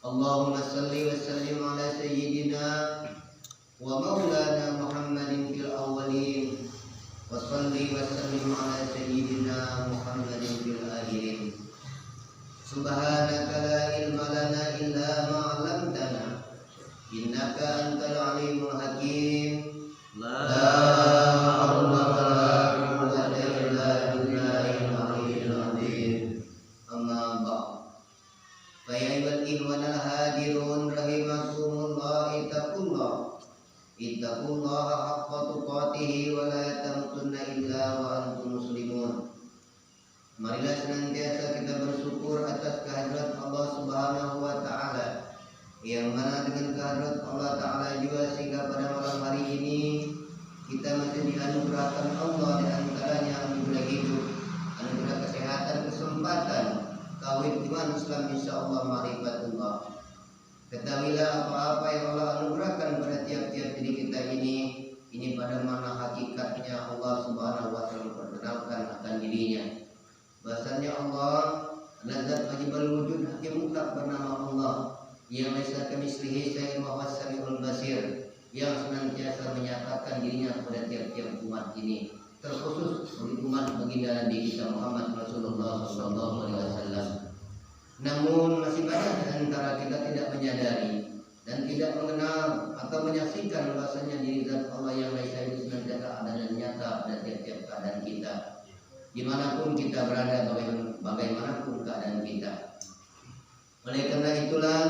Allahumma salli wa sallim ala sayyidina wa maulana Muhammadin fil awwalin wa salli wa sallim ala sayyidina Muhammadin fil akhirin. Subhanaka la ilma lana illa ma 'allamtana innaka antal alimul hakim. La haula wa la quwwata illa billahil aliyyil azim. Amma ba'd. Fa ya ayyuhal ikhwanal hadirun rahimakumullah, ittaqullaha haqqa tuqatih wa la tamutunna illa wa antum muslimun. Marilah senantiasa kita bersyukur atas kehadirat Allah Subhanahu wa taala, yang mana dengan kehadirat Allah taala juga sehingga pada malam hari ini kita masih dianugerahkan Allah, di antaranya anugerah hidup, anugerah kesehatan, kesempatan kawin iman Islam, insyaallah ma'rifatullah. Ketahuilah apa-apa yang Allah anugerahkan pada tiap-tiap diri kita ini pada mana hakikatnya Allah Subhanahu wa taala memperkenalkan akan dirinya. Bahasanya Allah Zat wajibal wujud, hakim mutlak bernama Allah, yang laisa kamitslihi syai'un wa huwas samiul basir, yang senantiasa menyatakan dirinya kepada tiap-tiap umat ini, terkhusus bagi umat baginda Nabi kita Muhammad Rasulullah SAW. Namun masih banyak di antara kita tidak menyadari dan tidak mengenal atau menyaksikan bahasanya diri Zat Allah yang laisa itu senantiasa ada dan nyata pada tiap-tiap keadaan kita, dimanapun kita berada, bagaimanapun keadaan kita. Oleh karena itulah,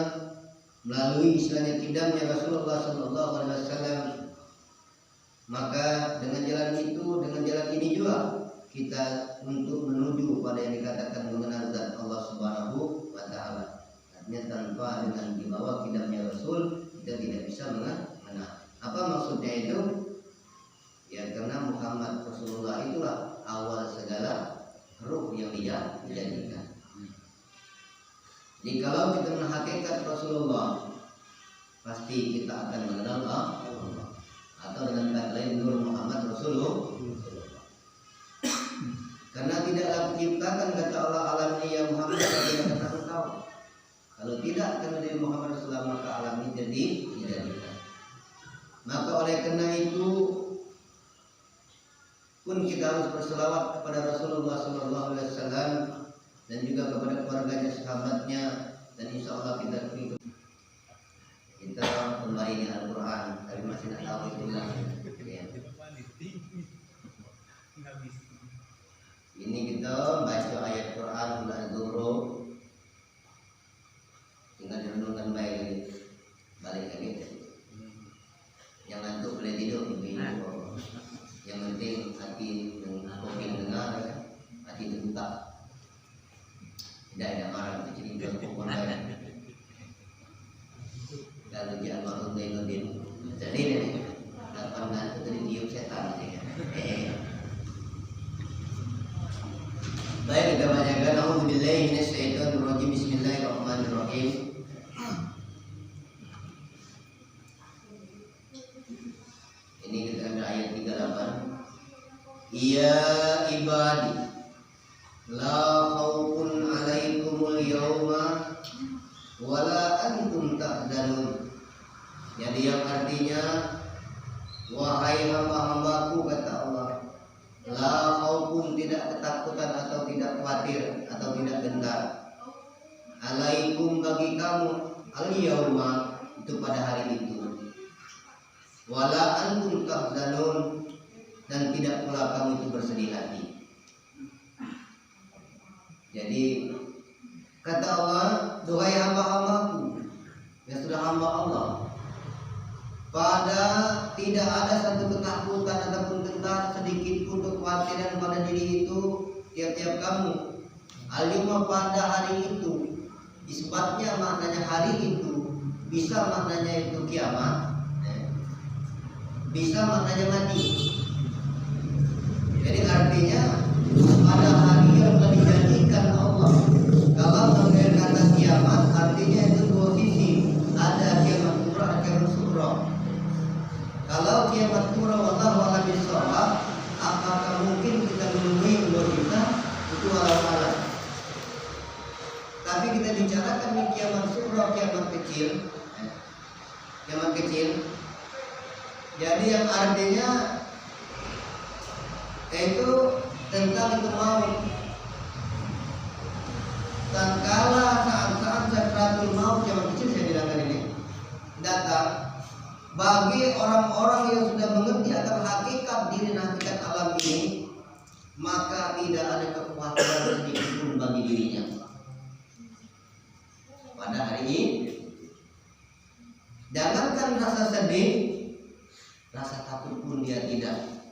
melalui istilahnya kidamnya Rasulullah SAW, maka dengan jalan itu, dengan jalan ini juga kita untuk menuju pada yang dikatakan mengenal Zat Allah Subhanahu wa taala. Artinya tanpa dengan dibawa kidamnya Rasul, kita tidak bisa mengenal. Apa maksudnya itu? Ya, karena Muhammad Rasulullah itulah awal segala ruh yang dijadikan. Jadi kalau kita mengenal hakikat Rasulullah, pasti kita akan mengenal Allah. Atau dengan kata lain, Nur Muhammad Rasulullah. Karena tidaklah diciptakan, kata Allah, alam ini ya Muhammad tidak pernah tahu. Kalau tidak karena dari Muhammad Rasulullah, maka alam ini jadi dijadikan. Maka oleh karena itu pun kita harus berselawat kepada Rasulullah SAW dan juga kepada keluarganya, sahabatnya, dan insya Allah kita kembali di Al-Quran, tapi masih tidak tahu itu lagi. Ya. Ini kita baca ayat Quran bulan Zuhur, tinggal direnungkan baik, balik lagi. Yang ngantuk boleh tidur, yang penting hati dan kopi dengar, hati terbuka, tidak ada marah, itu cerita kumpulan lain. Kalau dia almarhum Zainuddin, jadi ini dapat ngantuk dari tiup setan ya. Baik, kita bacakan A'udzubillahi minasyaitonir rajim. Bismillahirrahmanirrahim. Ini kita ambil ayat 38. Ya ibadi, la khaufun 'alaikumul yauma wala antum tahzanun. Jadi yang artinya, wahai hamba-hambaku, kata Allah, la khaufun, tidak ketakutan atau tidak khawatir atau tidak gentar, alaikum, bagi kamu, al yauma, itu pada hari itu, wala antum tahzanun, dan tidak pula kamu itu bersedih hati. Jadi kata Allah, duhai hamba-hambaku yang sudah hamba Allah, pada tidak ada satu ketakutan ataupun gentar sedikit pun kekhawatiran pada diri itu tiap-tiap kamu. Al-yawma, pada hari itu, isbatnya maknanya hari itu, bisa maknanya itu kiamat, bisa maknanya mati. Jadi artinya pada hari yang telah dijadikan Allah. Kalau mengenai kata kiamat, artinya itu dua sisi, ada kiamat kubra, ada kiamat sughra. Kalau kiamat kubra, wallahu a'lam bishawab, apakah mungkin kita menemui Allah kita itu walau alam. Tapi kita bicarakan di kiamat sughra, kiamat kecil. Kiamat kecil. Jadi yang artinya itu tentang itu maut. Tatkala saat-saat sakratul maut kiamat kecil saya bilang tadi ini datang bagi orang-orang yang sudah mengerti akan hakikat diri dan hakikat alam ini, maka tidak ada kekhawatiran sedikit pun bagi dirinya pada hari ini. Jangankan rasa sedih, rasa takut pun dia tidak.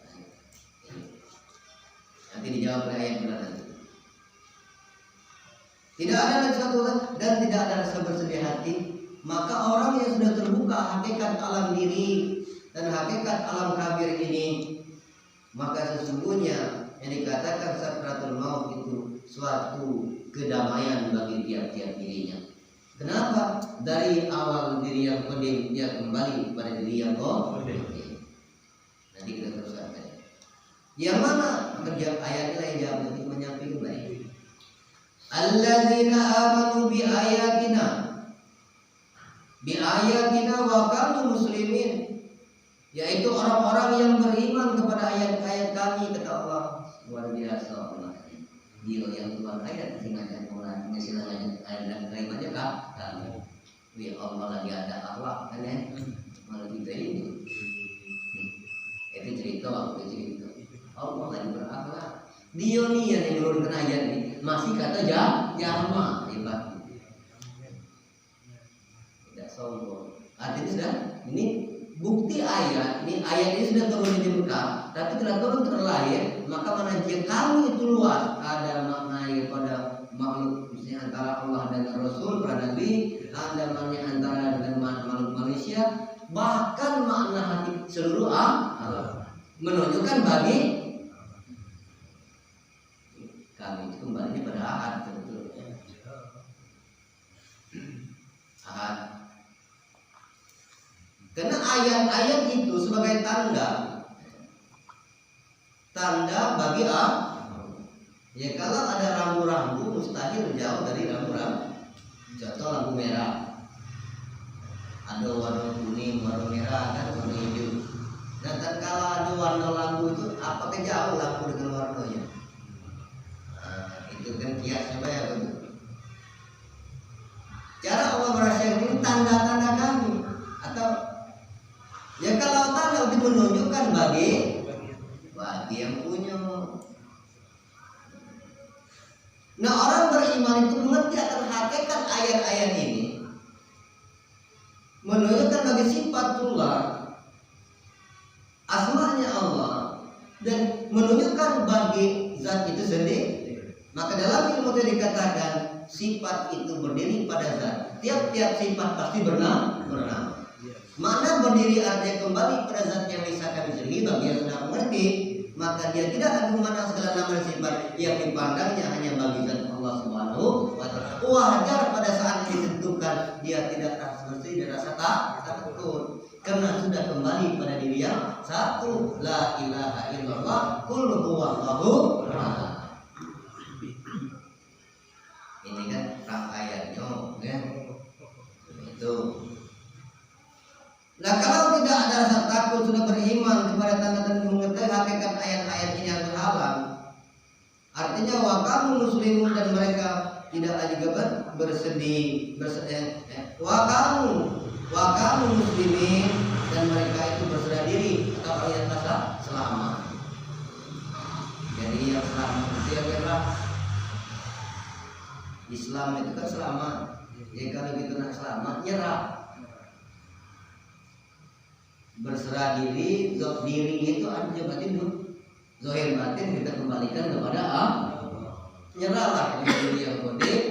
Nanti dijawab oleh ayat berikutnya. Tidak ada lagi satu dan tidak ada rasa bersedih hati. Maka orang yang sudah terbuka hakikat alam diri dan hakikat alam kabir ini, maka sesungguhnya yang dikatakan sakratul maut itu suatu kedamaian bagi tiap-tiap dirinya. Kenapa? Dari awal diri yang qadim dia kembali kepada diri yang qadim. Nanti kita teruskan. Yang mana kerja ayatnya yang jawab nanti menyampaikan baik. Alladzina amanu bi ayatina wa kanu muslimin, yaitu orang-orang yang beriman kepada ayat-ayat kami, kata Allah. Luar biasa Allah. Dia yang Tuhan ayat ingatkan orang ngasih ayat dan kalimatnya kami. Ya Allah lagi ada akhlak kan ya. Malah kita ini. Itu cerita. Allah lagi berakhlak. Dia nih yang menurunkan ayat ini masih kata jama hebat. Tidak sombong. Artinya sudah ini bukti ayat ini sudah turun di Mekah, tapi telah turun terlahir, maka mana jika kami itu luas, ada maknanya pada makhluk misalnya antara Allah dan Rasul, para Nabi, ada maknanya antara dengan makhluk manusia, bahkan makna hati seluruh Allah menunjukkan bagi kami itu kembali pada ahad betul. Ahad. Karena ayat-ayat itu sebagai tanda bagi ya kalau ada rambu-rambu mustahil jauh dari rambu-rambu. Contoh lampu merah, ada warna kuning, warna merah, kan warna hijau. Dan kalau ada warna lampu itu apakah jauh lampu dengan warnanya? Itu kan kiasnya ya betul. Cara Allah berhasil ini tanda-tanda kami atau ya kalau tanda itu menunjukkan bagi yang punya. Nah orang beriman itu mengerti akan hakikat ayat-ayat ini, menunjukkan bagi sifatullah, asmanya Allah, dan menunjukkan bagi zat itu sendiri. Maka dalam ilmu itu dikatakan sifat itu berdiri pada zat. Tiap-tiap sifat pasti bernama. Mana berdiri artinya kembali pada zat yang disahkan sendiri. Bagi yang sudah mengerti, maka dia tidak akan memandang segala nama sifat yang dipandangnya hanya bagi zat Allah Subhanahu wa Ta'ala. Wajar pada saat ditentukan dia tidak rasa bersih dan rasa takut, karena sudah kembali pada diri yang satu, la ilaha illallah, qul huwallahu ahad. Ini kan ayatnya ya. Itu. Nah kalau tidak ada rasa takut, sudah beriman kepada tanda-tanda mengetahui hakikat ayat-ayat ini yang terhalang, artinya wa kamu muslimun, dan mereka tidak juga bersedih. Wa kamu muslimin, dan mereka itu berserah diri atau ayat rasa selamat. Jadi yang selamat itu adalah Islam itu kan selamat. Ya kalau kita nak selamat, nyerah, berserah diri. Diri itu artinya batin, zahir batin kita kembalikan kepada Allah. Nyerahlah diri yang qadim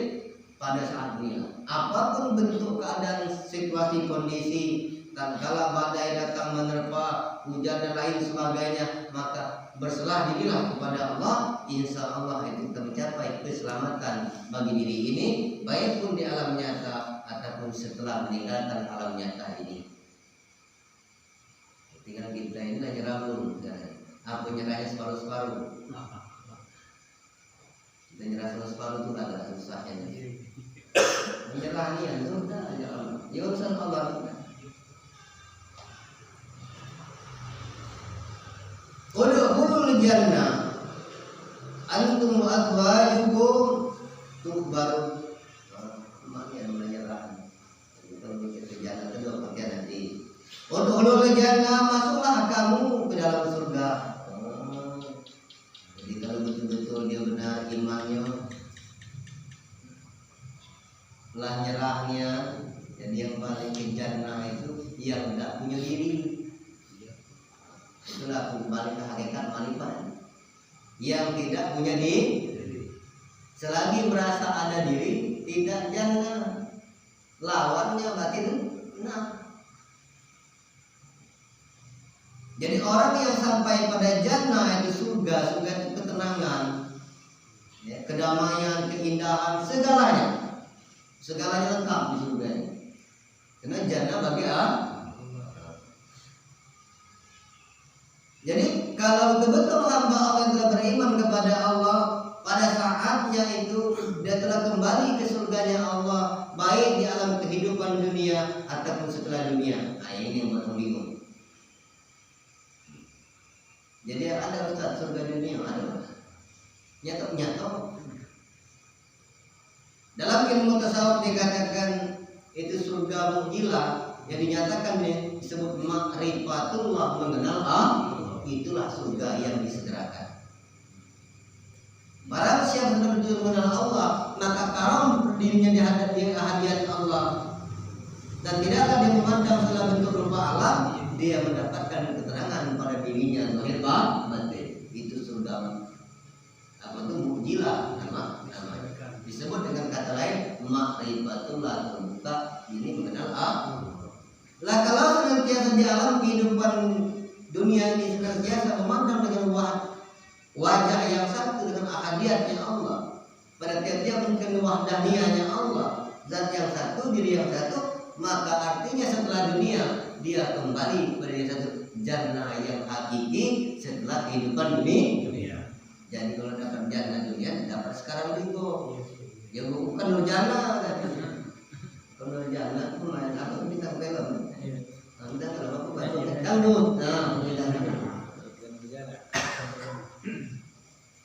pada saat ini. Apapun bentuk keadaan, situasi, kondisi, tatkala badai datang menerpa, hujan dan lain sebagainya, maka berserah dirilah kepada Allah. Insya Allah itu tercapai keselamatan bagi diri ini, baik pun di alam nyata ataupun setelah meninggalkan alam nyata ini. Tinggal kita ini nyerah dulu, apa nyerahnya separuh-separuh. Kita nyerah separuh itu agak susahnya. nyerahnya sudah ya Allah. Ya urusan Allah. Udkhulul jannah antum wa azwajukum tukhbaru. Maknanya menyerah. Kalau mikir ke jannah kedua bagian nanti. Udkhulul jannah, masuklah kamu ke dalam surga. Jadi kalau betul-betul dia benar imannya, lah nyerahnya, jadi yang paling ke jannah itu yang tidak punya diri. Itulah kembali ke hakikat marifat. Yang tidak punya diri, selagi merasa ada diri, tidak jannah. Lawannya batin. Nah, jadi orang yang sampai pada jannah itu surga itu ketenangan, ya, kedamaian, keindahan, segalanya lengkap di surga ini. Karena jannah bagi Jadi kalau betul-betul hamba Allah yang telah beriman kepada Allah, pada saatnya itu dia telah kembali ke surganya Allah, baik di alam kehidupan dunia ataupun setelah dunia. Nah, ini yang orang bingung. Jadi ada Ustaz surga dunia, ada nyata. Dalam ilmu tasawuf dikatakan itu surga mu'jilah yang dinyatakan disebut ma'rifatullah, mengenal Allah. Itulah surga yang disegerakan. Barang siapa benar-benar mengenal Allah, maka karam dirinya di hadirat Allah, dan tidaklah dia memandang segala bentuk rupa alam, dia mendapatkan keterangan pada dirinya zahir batin. Itu surga. Apa itu mu'jilah nama disebut dengan kata lain ma'rifatullah, terbuka ini mengenal Allah. Lah kalau senantiasa di alam kehidupan dunia ini senantiasa memandang dengan wajah yang satu dengan ahadiyatnya Allah, pada tiap-tiap mungkin wahdaniyahnya Allah, zat yang satu, diri yang satu, maka artinya setelah dunia dia kembali kepada yang satu, jannah yang hakiki setelah kehidupan dunia. Jadi kalau dapat jannah dunia, dapat sekarang juga. Ya bukan nur jannah kan. Kalau nur jannah itu main apa kita film. Anda kalau aku baca dangdut. Nah,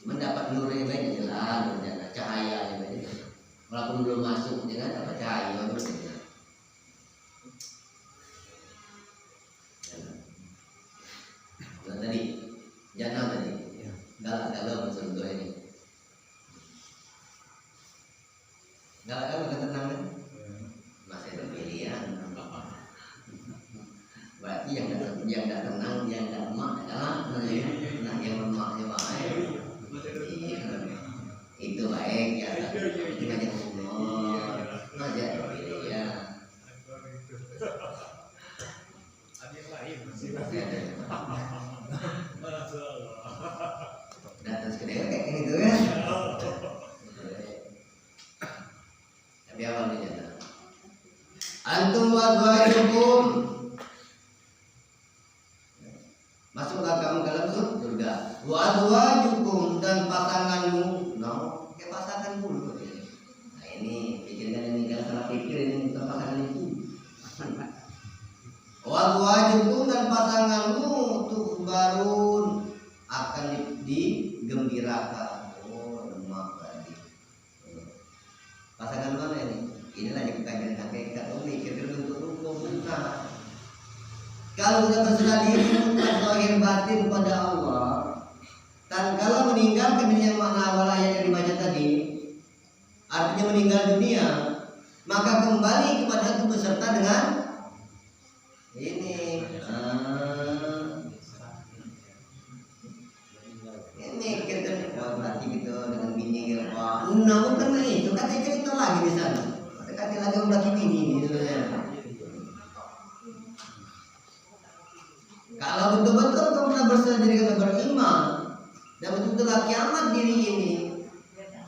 cuma dapat nur yang baik jelas, nur jannah, cahaya yang baik. Walaupun belum masuk jangan dapat cahaya nur jannah. Tadi jannah tadi. Galak-galak surga ini. Galak-galak ketenangan. Masih ada pilihan. Berarti yang tidak tenang, yang tidak lemah adalah yang lemahnya baik. Itu baik ya. Itu banyak umur. Masih ada pilihan. Datang sekedar kayak gitu kan. Tapi awalnya nyata. Antum wa azwajukum, masuklah kamu ke dalam surga. Wa azwajukum, dan pasanganmu. Kayak pasangan dulu. Nah ini pikirkan, ini jangan salah pikir, ini bukan pasangan itu. Wa azwajukum, dan pasanganmu tuh barun akan digembirakan. Oh, lemak tadi. Pasangan mana ini? Inilah yang kita ingin hakikat. Oh, mikir bentuk hukum benar. Kalau sudah berserah diri zahir batin pada Allah, dan kalau meninggalkan dunia makna awal ayat yang dibaca tadi, artinya meninggal dunia, maka kembali kepada itu beserta dengan ini. Mikir kan, berarti gitu dengan bini gitu. Nah, bukan itu, kata cerita lagi di sana. Kata lagi berarti bini gitu ya. Kalau betul-betul kamu sudah berserah diri, kamu beriman dan betul-betul kiamat diri ini,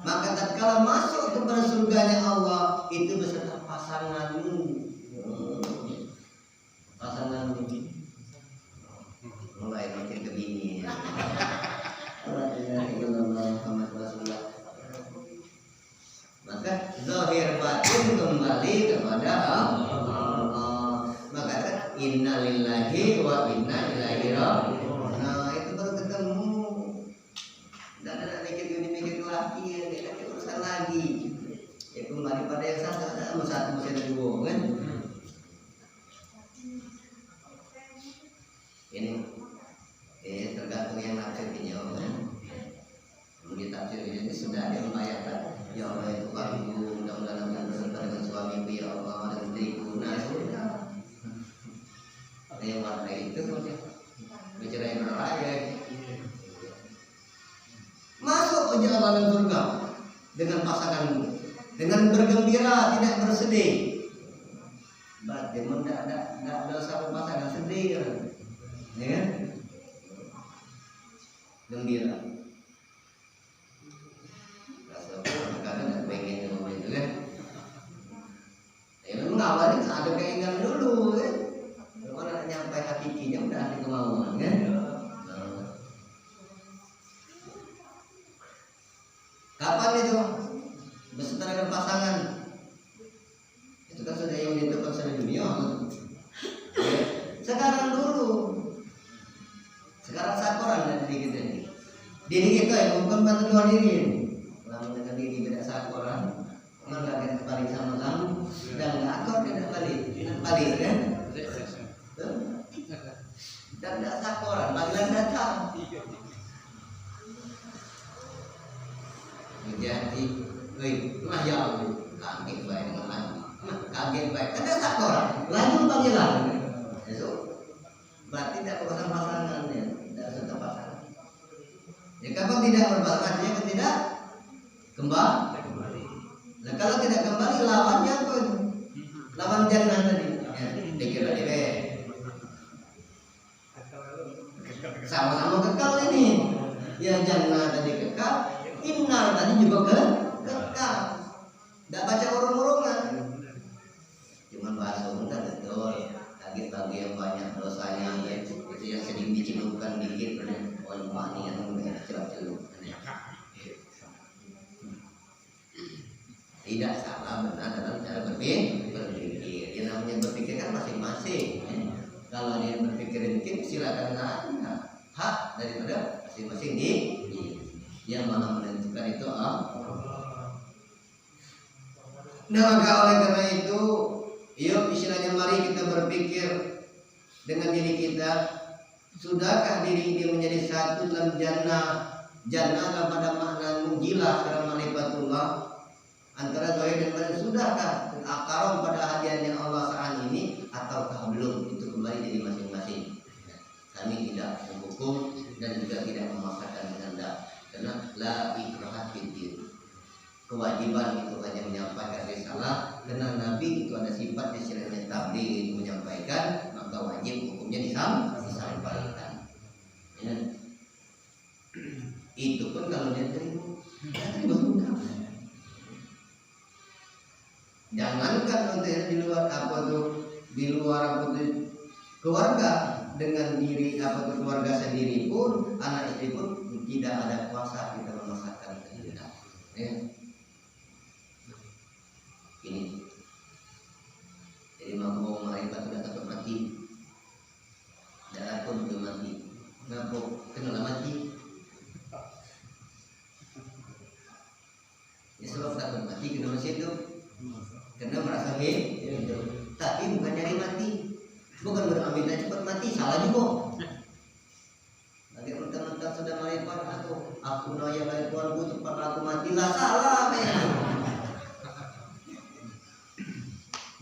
maka tatkala masuk kepada surganya Allah itu beserta pasanganmu. Pasanganmu mulai mikir ke bini. Maka zahir batin itu kembali kepada Allah. Maka kan inna lillahi wa inna ilaihi raji'un. Nah itu baru ketemu. Dan ada mikir lagi, ya kan urusan lagi. Ya kembali pada yang satu mesin dua kan. Ini tergantung yang nafsirnya kan. Mungkin tafsir ini sudah ada membayangkan. Ya Allah itu aku mudah-mudahan akan berserta dengan suamiku ya Allah dan istriku. Nah sudah. Yang warna itu bicara yang beraya. Masuk ke dalam surga dengan pasanganmu, dengan bergembira tidak bersedih. Berarti tidak ada satu pasangan sedih kan? Ya? Gembira. Kadang nggak pengen ngomong itu kan. Ya memang awalnya ada keinginan dulu kan. Kalau nak nyampai hakikinya udah ada kemauan kan. Kapan itu berserta dengan pasangan? Itu kan sudah yang ditentukan sudah dunia. Ya. Sekarang dulu. Sekarang sakoran dan diri kita ini. Diri kita ya bukan bantu dua diri. Lama dengan diri beda sakoran. Orang nggak akan balik sama kamu dan nggak akor tidak balik kan? Dan tidak sakoran panggilan datang. Jadi, mah jauh kaget baik dengan lagi, kaget baik. Ada sakoran, lagi panggilan. Itu berarti tidak pasangan ya, tidak serta pasangan. Ya kapan tidak berpasangan, ya tidak kembali. Nah kalau tidak kembali lawannya apa itu? Lawan jannah tadi. Ya, dikira deh. Sama-sama kekal ini. Ya jannah tadi kekal, innar tadi juga kekal. Tidak baca urung-urungan. Cuman bahasa umumnya betul. Kaget bagi yang banyak dosanya ya, itu yang sedikit dicelupkan dikit oleh makni yang celup-celup. Tidak salah benar dalam cara berpikir. Yang namanya berpikir kan masing-masing. Kalau dia berpikir dikit silakan nanya. Hak daripada masing-masing yang mana menentukan itu Nah maka oleh karena itu, yuk istilahnya mari kita berpikir dengan diri kita, sudahkah diri ini menjadi satu dalam jannah? Jannah pada makna mujilah dalam ma'rifatullah antara zahir dan batin. Sudahkah akaram pada hadiahnya Allah saat ini ataukah belum? Itu kembali dari masing-masing. Kami tidak menghukum dan juga tidak memaksakan kehendak karena la ikraha fiddin. Kewajiban itu hanya menyampaikan risalah karena Nabi itu ada sifat istilahnya tabligh, menyampaikan, maka wajib hukumnya disampaikan. Ya. Itu pun kalau dia terima sudah. Jangankan untuk di luar di luar keluarga dengan diri keluarga sendiri pun, anak istri pun tidak ada kuasa kita memaksakan kehendak. Ya. Ini jadi mau marifat tidak takut mati, tidak takut belum mati, ngapok kenal mati. Ini sebab takut mati kena masih hidup, karena merasa hidup. Tapi bukan nyari mati, bukan berambil cepat mati, salah juga. Lagi mentang-mentang sudah marifat aku naya marifat cepat aku matilah, salah memang.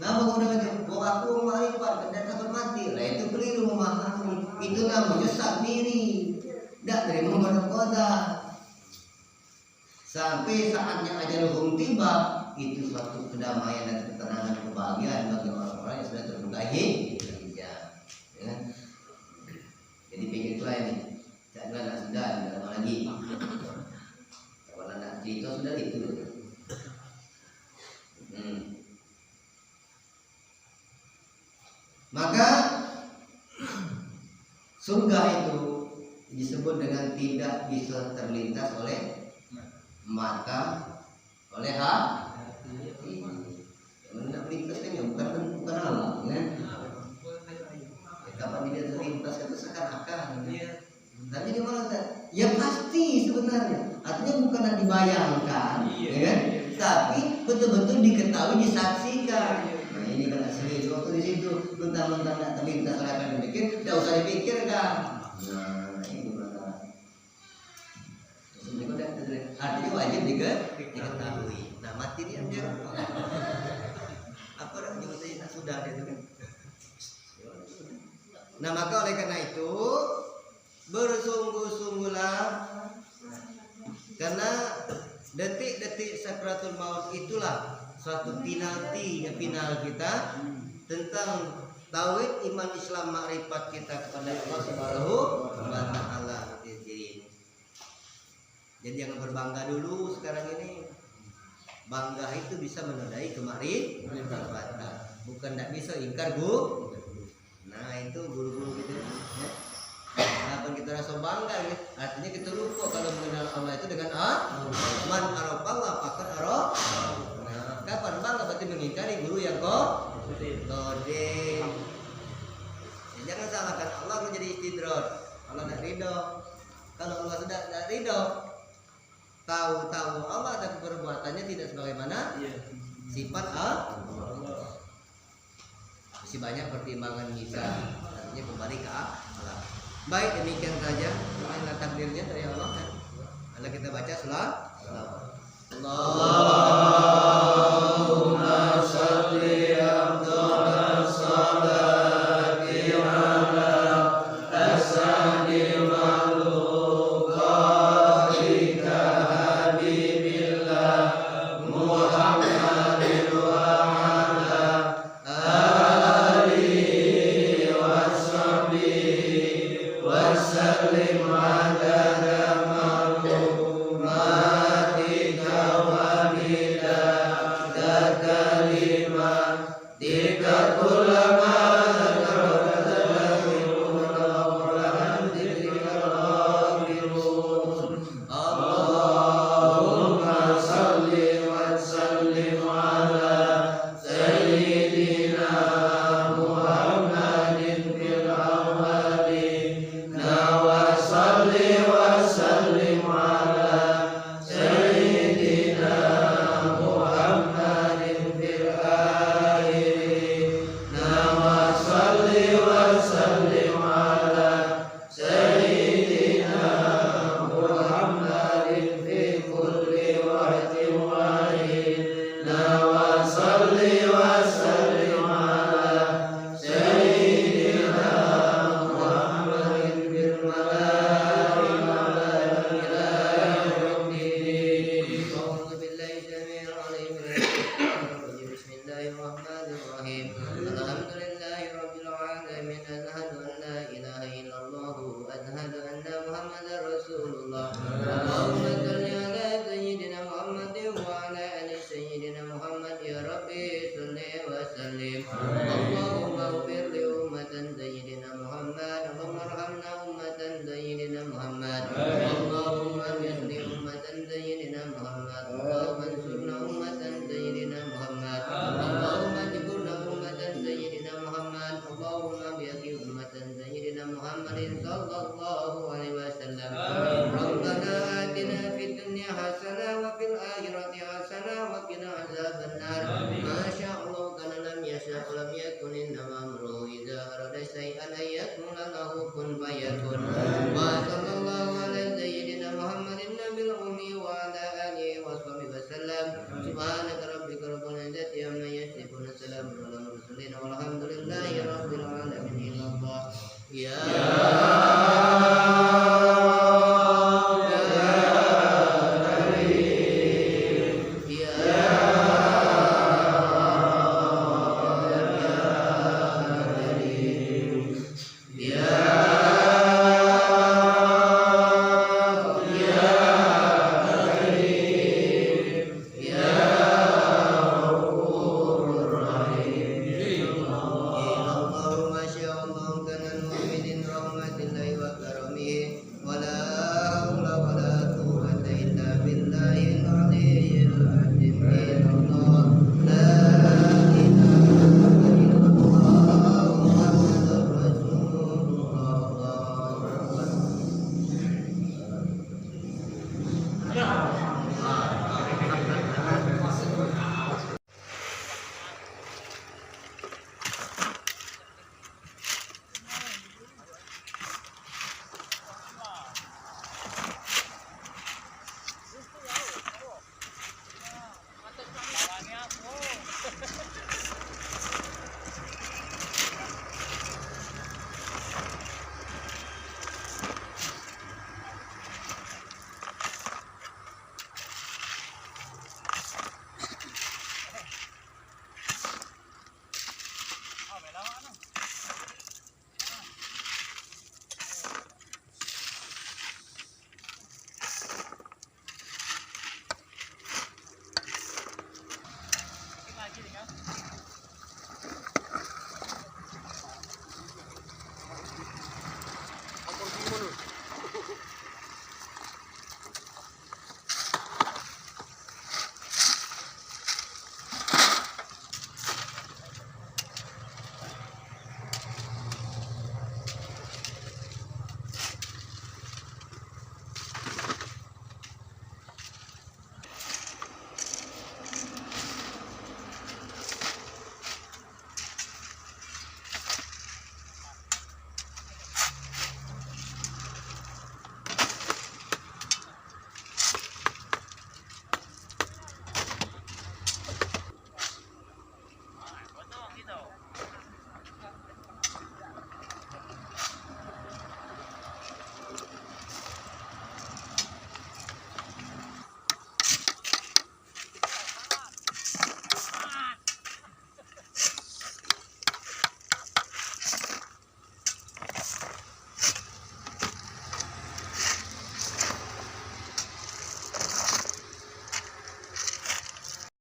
Nah, bahwa aku marifat dan takut mati, lah itu keliru memahami. Itu namanya sak diri, tidak terima kota. Sampai saatnya ajalul tiba, itu suatu kedamaian dan ketenangan kebahagiaan bagi orang-orang yang sudah terbuka hijab. Ya. Jadi pikirlah ini, jangan sudah tidak lagi. Kalau nak cerita sudah itu. Maka surga itu disebut dengan tidak bisa terlintas oleh mata, oleh hati. bukan dibayangkan, ya kan? Tapi betul-betul diketahui, disaksikan. Nah ini kan asli waktu di situ mentang-mentang nak terlintas akan dipikir, tidak usah dipikirkan. Nah ini mana? Artinya wajib diketahui. Nah mati dia jangan. Apa orang nyebutnya sudah itu kan? Nah maka oleh karena itu bersungguh-sungguhlah, karena detik-detik sakratul maut itulah suatu final kita tentang tauhid, iman, Islam, makrifat kita kepada Allah Subhanahu wa taala. Jadi jangan berbangga dulu sekarang ini. Bangga itu bisa menodai kemakrifatan, bukan tidak bisa ingkar Bu. Nah itu guru-guru gitu ya. Kapan kita rasa bangga ya? Artinya kita lupa kalau mengenal Allah itu dengan man arafallah faqad araf. Nah, kapan bangga berarti mengingkari guru yang kodem. Ya, jangan salahkan Allah menjadi istidroj. Allah tidak ridho. Kalau Allah sudah tidak ridho, tahu Allah dan perbuatannya tidak sebagaimana sifat Allah. Masih banyak pertimbangan kita, artinya kembali ke Allah. Baik, demikian saja karena takdirnya dari Allah kan. Lalu kita baca Allahumma shalli afdhalal salati ala asadi makhluqatika habibillah Muhammadin wa ala alihi wa sahbihi wa sallim adada ma'lumatika wa midada kalimatika kullama Allahumma salli wa sallim ala sayyidina Muhammadin fil awwalin wa salli wa sallim ala sayyidina Muhammadin fil akhirin wa salli wa sallim ala sayyidina Muhammadin fi kulli waqtin wa hin wa salli wa sallim ala sayyidina Muhammadin fil malaa'ikati ila yaumiddin. A'udzu billahi syami'il 'alim Bismillahir rahmanir rahim. Alhamdulillahi rabbil alamin. Ashhadu an la ilaha illallah wa ashhadu anna Muhammadar Rasulullah. Allahumma shalli ala sayyidina Muhammadin wa ala ali sayyidina Muhammad. Ya Rabbi shalli wa sallim. Allahumma ighfir li ummatan sayyidina Muhammad. Allahumma arhamna ummatan sayyidina Muhammad. Allahumma ighfir li ummatan sayyidina Muhammad. Allahumma ansurna ummatan sayyidina Muhammad. Allahumma jiburna ummatan sayyidina Muhammad. Allahumma bi'aqi ummatan sayyidina Muhammadin sallallahu alaihi wasallam. Rabbana atina fid dunya hasanah wa fil akhirati hasanah wa qina azabannar. Masya Allah kana lam yasha lam yakun innama amruhu idza arada syai'an an yakuna lahu kun fayakun. Wa sallallahu ala sayyidina Muhammadin nabil ummi wa ala alihi wa sahbihi wasallam. Subhanaka rabbika rabbil izzati amma yasifun. Assalamu ala mursalin walhamdulillahi rabbil alamin. Ya